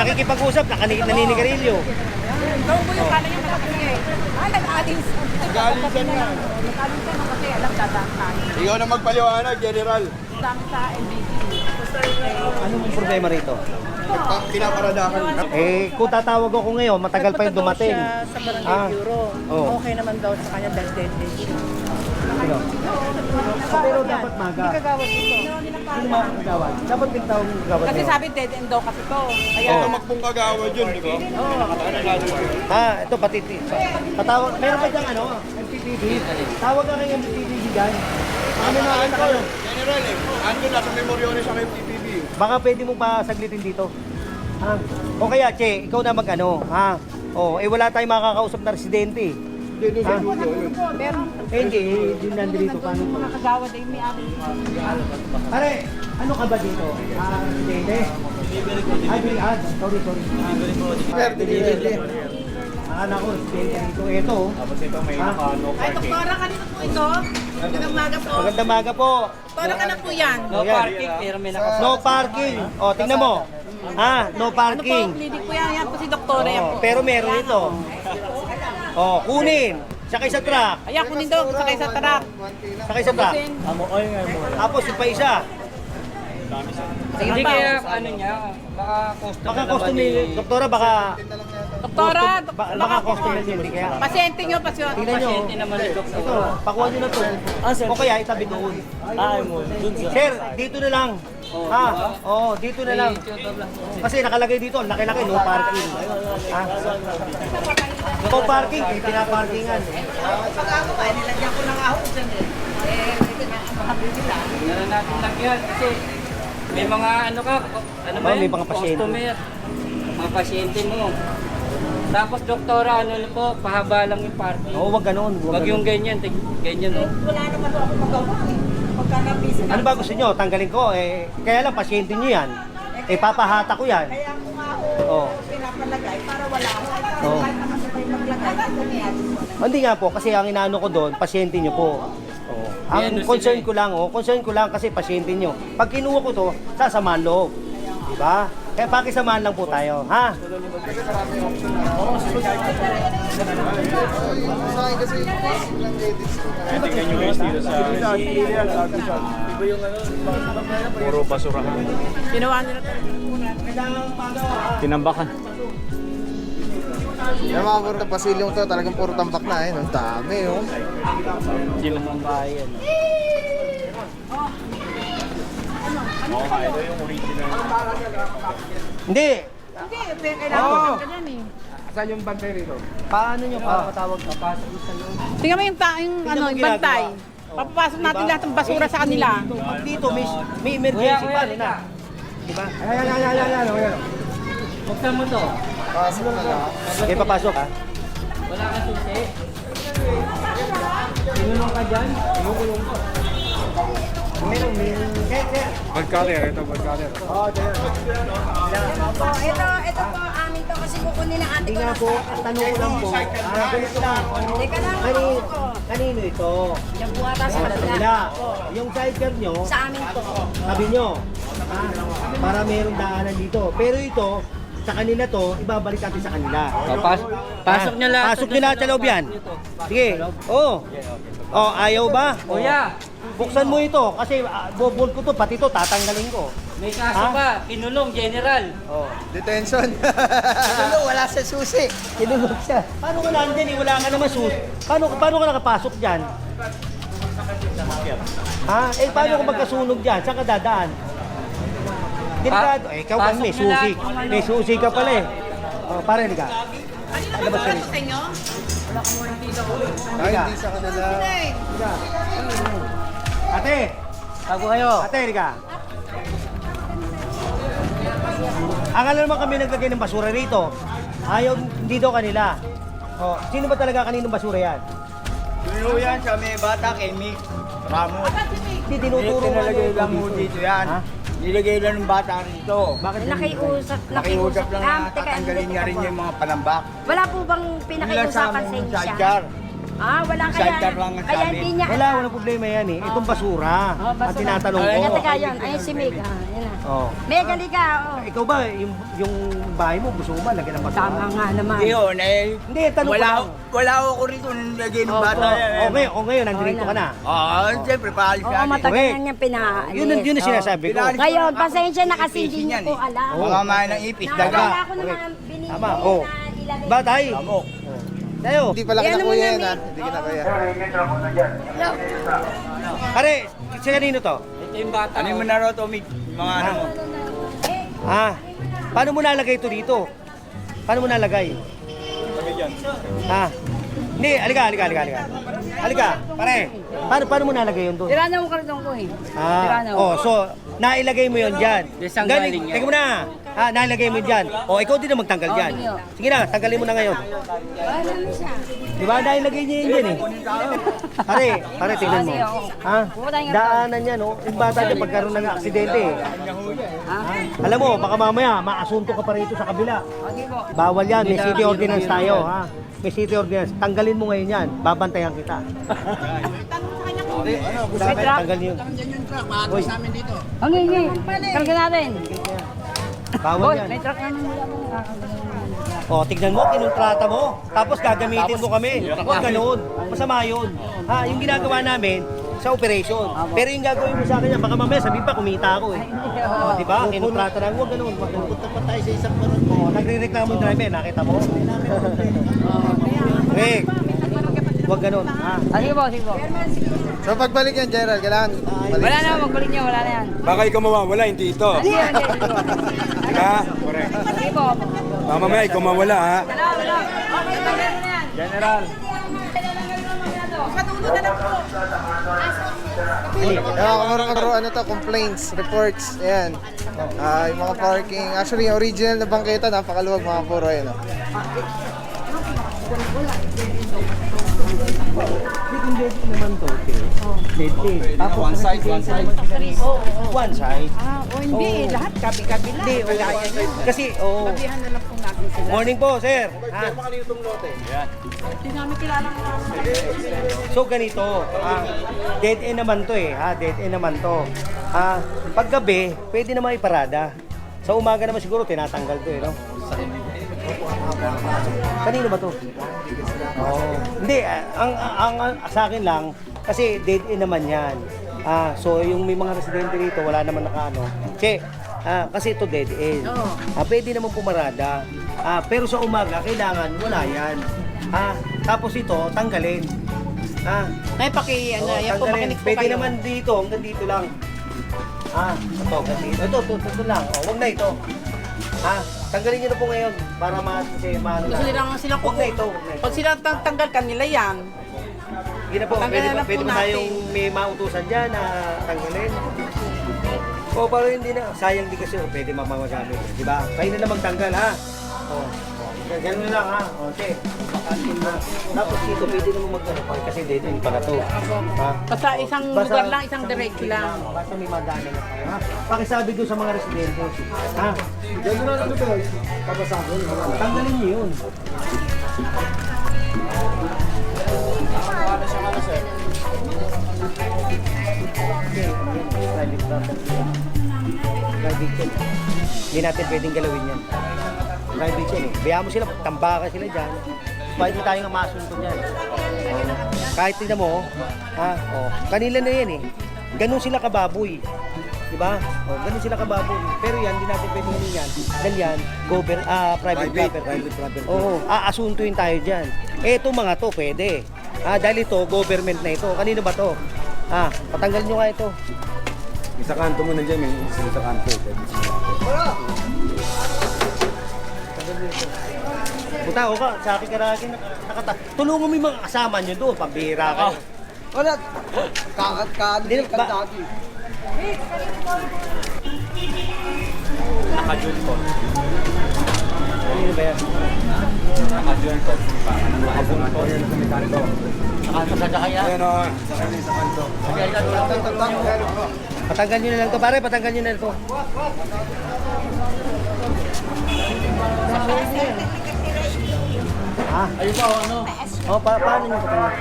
nakikipag-usap, naninigarilyo. Doon po yung kala niya malaki eh. Nag-alis. Nag-aalisan na. Nag-aalisan na kasi alam dadaan tayo. Ikaw na magpaliwanag, General. Dami sa MBC. Anong problema rito? Pinaparadakan. Kung tatawag ako ngayon, matagal pa yung dumating. Siya sa barangay bureau. Oo. Okay naman daw sa kanya dahil dead siya. Ano? Pero dapat maga. Hindi kagawad dito. Sino mga kagawad? Dapat bigtawag yung kagawad Kasi ngayon. sabi dead end daw kasi to. Kaya, Ito magpong kagawad yun, di ba? Ito patiti. Patawag, meron pa diyang ano? MPPD. Tawag ka kay MPPD dyan. Kami nakakita kayo. General, ando na sa memoryones sa MTPB. Baka pwede mo pa saglitin dito. Ha? O kaya, Che, ikaw na mag-ano. Ha? Wala tayong makakausap na residente. Dito sa dulo, yun. pero Hindi nandito. Paano yung pa? mga kagawad ay may amin. Pare, ano ka ba dito? Residente? Sorry. Sir, delivery. Nako, residente dito. Ito. Ay, doktora, kanina po ito. Magandang maga po. Magandang maga po. Doktora ka na po yan. No parking, pero may No parking. Tingnan mo. No Ano po, parking. clinic po yan. Yan po si doktora. Yan po. Pero meron ito. Kunin. Sakay sa truck. Ayan, kunin daw. Sakay sa tarak. Sakay sa truck. Tapos yung pa isa. Hindi kaya ano niya, baka customer Baka customer, doktora, baka Doktora, baka customer din, hindi kaya. pasyente nyo, pasyente. Tingnan nyo. pasyente naman ni Dok. Ito, pakuha nyo na to. O kaya itabi doon. Dun sa. Sir, dito na lang. Dito na lang. Kasi nakalagay dito, laki-laki, no parking. No parking, pinaparkingan. Pag ako ba, nilagyan ko ng ahon dyan eh. Meron natin lagyan kasi may mga ano ka, ano ba May yun? mga pasyente. Customer, mga pasyente mo. Tapos doktora, ano po, pahaba lang yung parking. Wag ganun. Wag yung ganyan, ganyan oh. Wala naman ako magawa eh. Pagka nabisi Ano ba gusto nyo? Tanggalin ko. Kaya lang, pasyente nyo yan. Papahata ko yan. Kaya ako nga ako pinapalagay para wala ako. Kahit naman sa tayo maglagay, Hindi nga po, kasi ang inaano ko doon, pasyente nyo po. Ang concern ko lang kasi pasyente nyo. Pag kinuha ko to, sasamahan loob. Diba? Kaya pakisamahan lang po tayo, ha? Tingnan nyo guys dito sa puro basurahan. Ginawa nila talaga. Tinambakan. Yung mga puro pasilyong to, talagang puro tambak na eh. Ang dami, oh. Bayan. Ito yung original. Hindi. Hindi, kailangan ko ng ganyan eh. Saan yung bantay rito? Paano nyo papatawag ka? Pasok sa loob. Tingnan mo yung mo bantay. ginagawa. Papapasok natin lahat ng basura sa kanila. Pag dito, may emergency pa, ano na? Diba? Ayan. Buksan mo to. Pasok na lang. Okay, papasok, ha? Wala ka susi. Tinulong ka dyan, inukulong ko. Meron. Sir. Bag cutter, ito bag cutter. Ito po, amin to kasi kukunin ng ate Hindi ko. nga po, ang tanong ko lang po. Ganito lang. Teka lang, Kanino ito? yung buhata sa Sa kanila. kabila. Yung sidecar nyo, Sa amin to. sabi nyo, para merong daanan dito. Pero ito, sa kanila to, ibabalik natin sa kanila. Pasok niya lahat. Pasok nyo lahat sa loob yan. Sige. Ayaw ba? Kuya, Buksan mo ito kasi bubol ko to, pati to tatanggalin ko. may kaso pa, kinulong, general. Detention. Wala sa susi. Kinulog siya. Paano ka nandyan Wala ka naman Paano ka nakapasok dyan? Paano ka magkasunog dyan? Saan ka dadaan? Delikado. Ikaw pa may pasok nyo susi. lahat. May susi ka pala eh. Pare, ka. Ano ba sa inyo? Ay, hindi sa kanila. Ate! Tago kayo. Ate, ka. Akala naman kami naglagay ng basura rito. Ayaw, hindi daw kanila. Sino ba talaga kaninong basura yan? Dulo yan sa may bata kay Mick Ramos. Hindi, tinuturo nga Nilagay nyo lang mo dito yan. Ha? Nilagay lang ng bata rito. Bakit Nakiusap lang na tatanggalin niya rin yung mga palambak. Wala po bang Nila sa pinakiusapan sa among inyo siya? sidecar. Wala Sidecar lang ang Kaya sabi. hindi niya. Walang problema yan eh. Itong basura. Ang Basura. tinatanong ko. Teka yun. Ayun si Meg. Yan na. Oh. Meg, halika. Ikaw ba, yung bahay mo, gusto mo ba lagyan ng basura? Tama nga naman. Yun, eh. Hindi, tanong ko lang. Wala ako rito nung lagay ng bata. Ngayon, nandito ka na. Siyempre, paalis Oo, natin. matagal Correct. na niyang pinaalis. Yun ang sinasabi ko. Pinaalis- Ngayon, pasensya na kasi Ipis hindi yan niyo po eh. alam. Mga main ng ipis, daga. Naalala ko Correct. naman binili Tama, na oh. ilagay. Ba, tay? Amo. Tayo. Hindi pala Yan kita naman kuya namin. yan ha. Hindi kita kuya. Pare, si kanino to? Ito yung bata. Ano mo na raw, Tommy? Mga ano mo? Ah, paano mo nalagay ito dito? Paano mo nalagay? Ha? Hindi, alika. Alika, pare. Paano mo nalagay yun doon? Tira na mo karton ko eh. So, nailagay mo yun dyan. Isang galing yan. Teka mo na. Nailagay mo yun dyan. Ikaw din na magtanggal dyan. sige. Sige na, tanggalin mo na ngayon. Wala na siya. Di ba, nailagay niya yun dyan eh. Pare, tingnan mo. Ha? Daanan yan, oh. Yung bata dyan, pagkaroon ng aksidente eh. Alam mo, baka mamaya, maasunto ka pa rito sa kabila. Bawal yan, may city ordinance tayo, ha? May city ordinance. Tanggalin mo ngayon yan, babantayan kita. Tanggal yun. Uy, Ang hindi. Karga natin. bawal yan. May truck naman mula. Tignan mo, kinontrata mo. Tapos gagamitin mo kami. Huwag ganun. Masama yun. Yung ginagawa namin, sa operation. Pero yung gagawin mo sa akin yan, baka mamaya sabihin pa, kumita ako eh. Diba? Kinontrata lang. Huwag ganun. Punta pa tayo sa isang baron mo. Nagre-reklamo yung driver. Nakita mo? Rick. Huwag ganun. Sige po. So pagbalik yan, Gerald, kailangan balik. Wala na, magbalik niya, wala na yan. Baka ikaw mawawala, hindi ito. Hindi. Ha? Sige po. Mamaya ikaw mawala ha. Wala. Okay, tanggal na yan. General. Ano to, complaints, reports, ayan. Yung mga parking, actually yung original na bangketa, napakaluwag mga puro yun. Kung dead naman to, okay. Dead. Tapos one side. One side. Hindi, lahat kabi-kabi lang. Hindi, kasi, Sabihan na lang po natin sila. Morning po, sir. Hindi namin kilala ng So ganito, dead end naman to eh, dead end naman to. Paggabi, pwede naman iparada. Sa umaga naman siguro tinatanggal to eh, no? Kanino ba to? Hindi, ang sa akin lang, kasi dead end naman yan. So yung may mga residente dito, wala naman nakaano. Kasi ito dead end. Pwede naman pumarada. Pero sa umaga, kailangan wala yan. Tapos ito, tanggalin. Ay, yan po, Tanggalin. makinig po Pwede kayo. naman dito, hanggang dito lang. Ito, hanggang dito. Ito lang. Huwag na ito. Tanggalin nyo na po ngayon para maano Gusto Huwag na nilang ito. Huwag na ito. Pag sila tanggal kanila yan, Hindi na po. Tanggalin Pwede na ba po tayong natin. may mautusan dyan na tanggalin? Para hindi na. Sayang di kasi. Pwede mamagamit. Di ba? Kayo na lang magtanggal ha. Ganun na lang ha. Okay. Tapos dito, pwede naman magtanggal kasi dito yung pala to. basta isang lugar lang, isang direct lang. Basta may madaanan na tayo ha. Pakisabi doon sa mga residente. Ha? Ganun na lang ito guys. Papasabi. Tanggalin niyo yun. Private yan. Hindi natin pwedeng galawin yan. Private yan eh. Bayaan mo sila, tambaka sila dyan. Pwede tayo nga masunto dyan. Kahit tignan mo, kanila na yan eh. Ganun sila kababoy. Diba? Ganun sila kababoy. Pero yan, hindi natin pwedeng ganun yan. Dahil yan, private property. Oo, aasuntuin tayo dyan. Eto mga to, pwede. Dahil ito, government na ito. Kanino ba to? Patanggal nyo nga ito. Isa kanto mo na dyan, may isa kanto. Punta ako ka, sa akin karagin, tulungan mo yung mga kasama nyo doon, pambihira ka. Wala, Hindi, Naka-june po. Ano ba yan? Naka-june po. Naka-june po. Yan sa may kanto. Ayan o, sa kanto. Patanggal nyo na lang to, pare, patanggal nyo na lang to. Ha? Ayun po, ano? Paano nyo patanggal?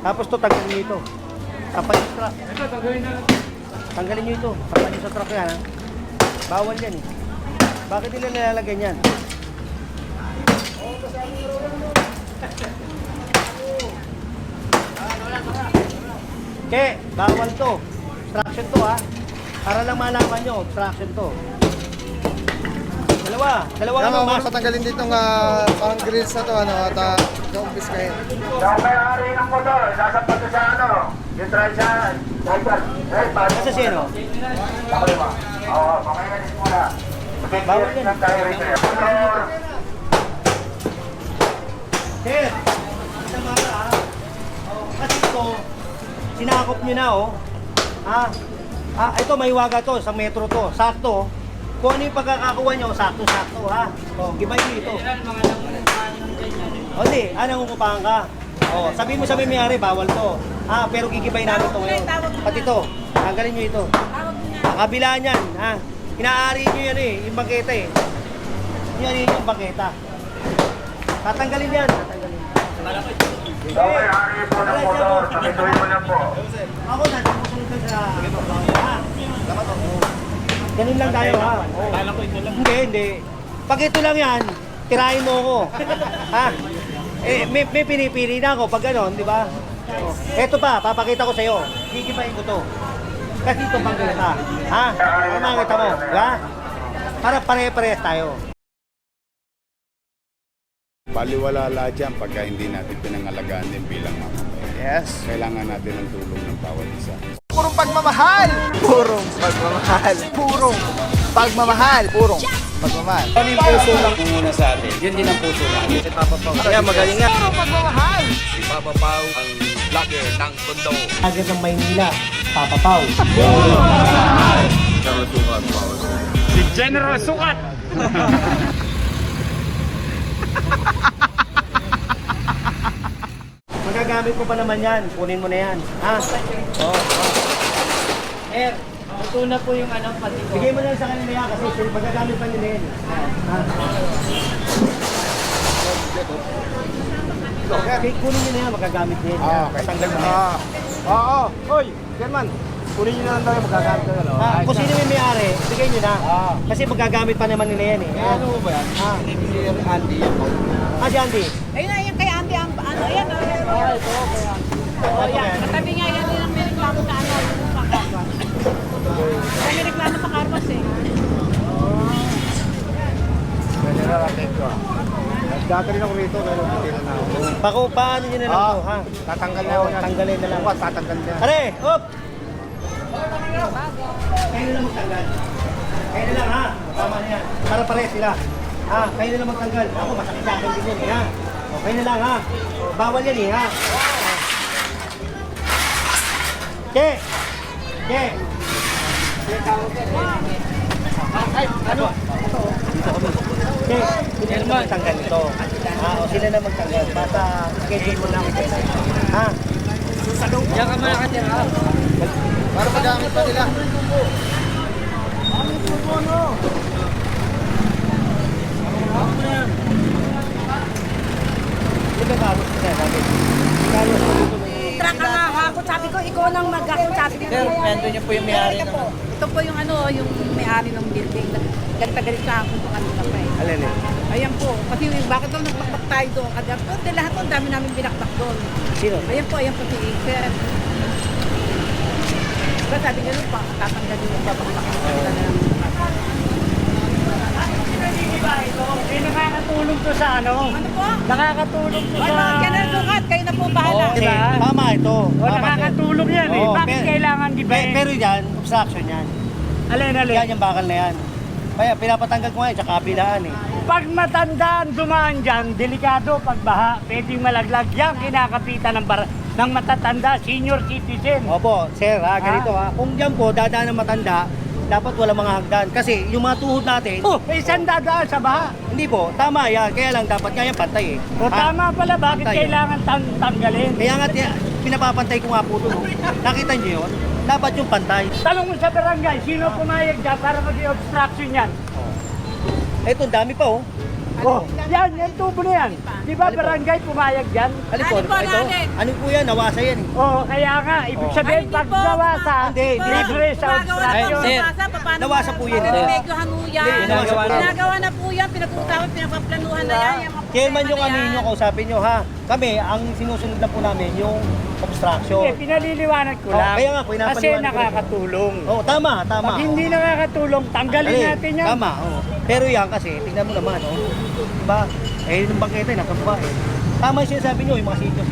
Tapos to, tanggalin nyo ito. Tapat yung truck. Ito, tanggalin na. Tanggalin nyo ito. Tapat nyo sa truck yan, ha? Bawal yan, eh. Bakit nila nilalagyan yan? Bawal to. Obstruction to, ha? Para lang malaman nyo, obstruction to. Dalawa Kaya ano, mga patanggalin dito ng parang grills na to, ano, at i-umpis kayo. Yung may-ari ng motor, sasapat sa ano, yung try sa driver. Nasa sino? Oo, pakayanis mo na. Bawal yan. Ng tayo rin kayo. Sir, isang mara, ha? Kasi ito, sinakop nyo na, oh. Ito, may waga to, sa metro to. Sakto. Kung ano yung pagkakakuha nyo, sakto-sakto, ha? Gibay nyo ito. O, di, nangungupahan ka. Sabihin mo sa may-ari, bawal to. Pero gigibay namin to ngayon. Pati to, tanggalin nyo ito. Kabilaan yan, ha? Inaari nyo yan eh, yung bangketa eh. Yan yung bangketa. Tatanggalin yan. Yung may-ari po ng motor, sakituin mo lang po. Ako na, susunod sa... Ganun lang tayo, ha? Kala ko ito lang. Hindi. Pag ito lang yan, tirahin mo ako. Ha? May pinipili na ako pag gano'n, di ba? Ito pa, papakita ko sa'yo. Gigibayin ko to. Kasi ito pang kita. Ha? Ano makita mo? Di ba? Para pare-parehas tayo. Baliwala lahat yan pagka hindi natin pinangalagaan din bilang mamamayan. Yes. Kailangan natin ng tulong ng bawat isa. Purong pagmamahal! Purong pagmamahal! Purong pagmamahal! Purong pagmamahal! Ano yung puso lang muna sa atin? Yun din ang puso natin. Si Papa Pao. Kaya magaling nga. Purong pagmamahal! Si Papa Pao ang vlogger ng Tondo. Agad ng Maynila, Papa Pao. Si General Sukat. Magagamit ko pa naman yan. Kunin mo na yan. Ha? Ito na po yung ano, pati ko. Bigay mo na yan sa kanila yan kasi magagamit pa nila yan. Ha? Okay, kunin nyo na yan, magagamit nila yan. Patanggal mo na yan. Oo! Hoy! German! Kunin nyo na lang tayo, magagamit na yan. Kung sino may may-ari, bigay nyo na. Kasi magagamit pa naman nila yan eh. Ano ba yan? Si Andy yan po. Si Andy. Ayun na, yung kay Andy, ano yan, yan. Katabi nga yan din ang may reklamo sa ano, yung sa Carpas. May reklamo sa Carpas eh. General Atenco. Dati rin ako rito, pero hindi na ako. Paano nyo na lang to, ha? Tatanggal na ako yan. Tanggalin na lang. Bukas, tatanggal na yan. Are! Up! Kayo na lang magtanggal. Kayo na lang, ha? Tama na yan. Para pares sila. Kayo na lang magtanggal. Ako, masakit sa akin din yun, ha? Kayo na lang, ha? Bawal yan, ha? Che! Che! Ay, ano? Che, sila na magtanggal ito. Sila na magtanggal. Basta schedule mo lang. Ha? Diyan ka muna katira. Para magamit pa nila. Truck ang ako, sabi ko, ikaw nang mag-ako, sabi ko. Sir, nandun niyo po yung may-ari ng... Ito po yung ano, yung may-ari ng building. Galit sa akin kung kanina pa eh. Alin eh? Ayan po, kasi bakit daw nagbakbak tayo doon? Kasi lahat po, ang dami namin binakbak doon. Sino? Ayan po si Sir. Diba sabi niya pa, tatanggalin yung babakbakin sa kanila ng Nakakatulong to sa ano? ano po? Nakakatulong to sa... Yan ang sukat, kayo na po bahala. Diba? Tama ito. Nakakatulong yan eh. Oo, Bakit kailangan di ba? Pero yan, obstruction yan. Alin. Yan yung bakal na yan. Kaya pinapatanggal ko nga yan, tsaka kabilaan eh. Pag matandaan dumaan dyan, delikado pag baha, pwedeng malaglag yan, kinakapitan ng matatanda, senior citizen. Opo, sir ha, ganito ha. Kung dyan po, dadaan ng matanda, dapat wala mga hagdan. Kasi yung mga tuhod natin, Isang dadaan sa baha. hindi po, tama yan. Kaya lang dapat nga yan pantay eh. O tama pala, bakit Pantay. kailangan tanggalin? Kaya nga pinapapantay ko nga po ito. Nakita niyo yun? Dapat yung pantay. Tanong mo sa barangay, sino pumayag dyan para maging obstruction yan? Eto, ang dami pa oh. Oh, yan tubo na yan. Di ba barangay pumayag dyan? Ano po? Ano po, Ito? natin? Ano po yan? Nawasa yan eh. Oo, kaya nga, ibig sabihin, Ay, pag hindi po. nawasa, Hindi, libre sa obstruction. Nawasa po yan, Medyo eh. hanuyan. Hindi, nawasa po. Ginagawa na po yan. Pinag-uusapan, pinagpaplanuhan na yan. Yung mga Chairman yung problema ano na yan. ninyo, kausapin nyo ha. Kami, ang sinusunod na po namin yung obstruction. Hindi, pinaliliwanag ko Oh, lang. kaya nga, pinapaliwanag Kasi ko rin. nakakatulong. Oh, tama, tama. Pag hindi nakakatulong, tanggalin Ali, natin yan. Tama, oh. Pero yan kasi, tingnan mo naman, oh. Diba? Eh, yung bangketa, nasa baba eh. Tama yung sinasabi nyo, yung mga sityo.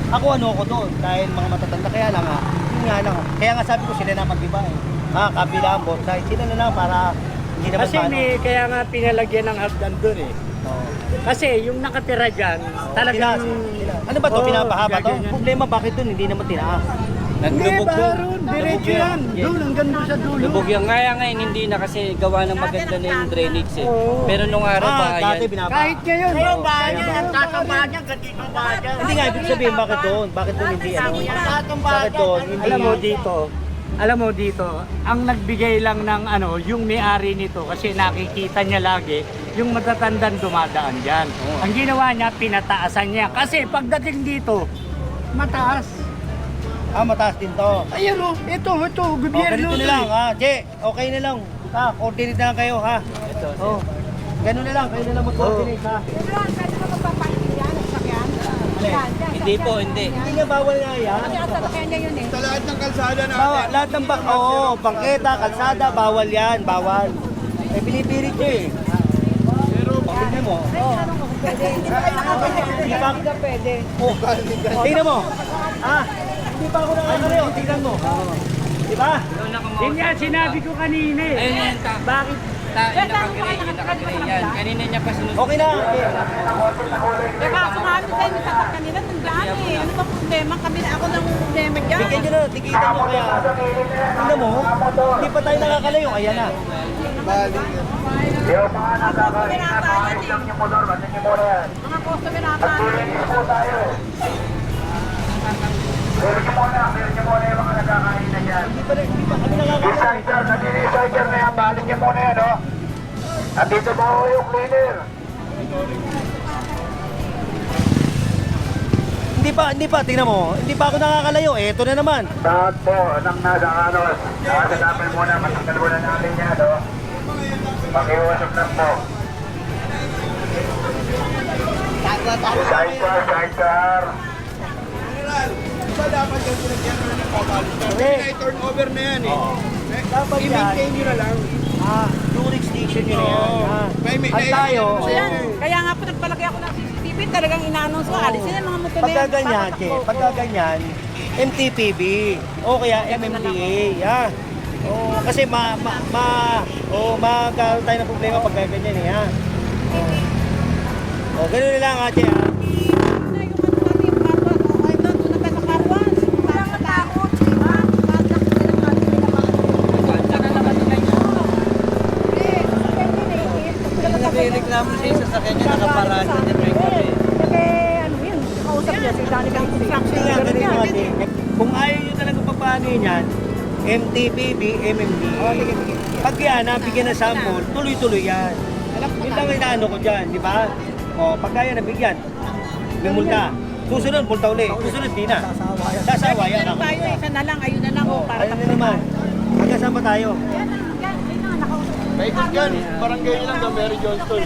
Ako ano ko doon, dahil mga matatanda, kaya lang ha. Yun nga lang. Kaya nga sabi ko, sila na mag-iba eh. Kabila, both sides. Sila na lang para hindi naman Kasi may, kaya nga pinalagyan ng hagdan doon eh. Oh. Kasi yung nakatira dyan, talagang... Ano ba to? Oo, Pinapahaba to? gaganyan. Problema, bakit doon hindi naman tinaas? Hindi, baron, diretso yan. Doon, hanggang doon sa dulo. Lubog yan. Kaya ngayon hindi na kasi gawa ng maganda na yung drainage eh. Oo. Pero nung araw ba dati yan? binaba. Kahit ngayon. Ngayon, bahay niya, nagtatambahan niya, ganito bahay niya. Hindi nga, ibig sabihin, bakit doon? Bakit doon hindi ano? Bakit doon? Hindi Alam mo dito, ang nagbigay lang ng ano, yung may-ari nito kasi nakikita niya lagi yung matatandang dumadaan dyan. Ang ginawa niya, pinataasan niya. Kasi pagdating dito, mataas. Mataas din to. Ayun o, ito, Oh, gobyerno. ganito na lang ha. Che, okay na lang. Coordinate na lang kayo ha. Oh. Ganun na lang, kayo na lang mag-coordinate ha. Pwede ba magpapalit yan? Ang sakyan? Hindi po, hindi. Hindi nga bawal nga yan. Kasi ang sasakyan niya yun eh. Sa lahat ng kalsada natin. Lahat ng bangketa, kalsada, bawal yan, bawal. Eh, pinipirit nyo eh. Pero, tingnan mo. Hindi pa pwede. Oh, tingnan mo. Hindi pa ako nakakalayo. Tingnan mo. Diba? Yun nga, sinabi ko kanina eh. Ayun yan, Bakit? nakagray yan. Kanina niya pa sinusunod. Okay na. Eh kaso nga kami tayo may sasakyan nila nandyan eh. Ano ba problema? Kami na ako ng problema dyan. Bigyan nyo na, tikitan nyo kaya. Tingnan mo, hindi pa tayo nakakalayo. Ayan na. Yung mga nakakain na kahit lang yung motor, kasi yung motor yan. Mga customer natin. Pilinis po tayo. Meron nyo muna yung mga nakakain na yan. Hindi pa kami nakakalayo. Decider, nag-decider na yan, balik nyo muna yan, oh. At dito mo yung cleaner. Hindi pa, tingnan mo. Hindi pa ako nakakalayo. Eto na naman. Lahat po, nang nasa kanos. Nakasadapin muna, matanggal muna natin yan, oh. Pakiusap lang po. Sidecar. Diba dapat yung pinagyan ng papalit na? Okay. I-turn over na yan eh. Dapat yan. I-maintain nyo na lang. Jurisdiction nyo na yan. At tayo, Ayan, kaya nga po nagpalaki ako ng CCTV, talagang in-announce ko, alisin ang mga motor na yan. pagkaganyan, pagkaganyan, MTPB o kaya MMDA. Kasi magkaroon tayo ng problema pagkaganyan eh. Ganun na lang ate ha. Nagre-reklamo siya sa sakyan niya nakaparada niya may kape. Ganun yung ate. Kung ayaw nyo talaga papanin yan, MTPB, MMDA. Pag yan, nabigyan ng sample, tuloy-tuloy yan. Yun lang yung inaano ko dyan, di ba? Pagka yan nabigyan, may multa. Susunod, multa ulit. Susunod, di na. Sasawayan ako. Tayo, isa na lang, ayun na lang. Para Ayun na naman. Hanggang saan ba tayo? Paikot yan. Barangay nyo lang daw, Mary Johnston.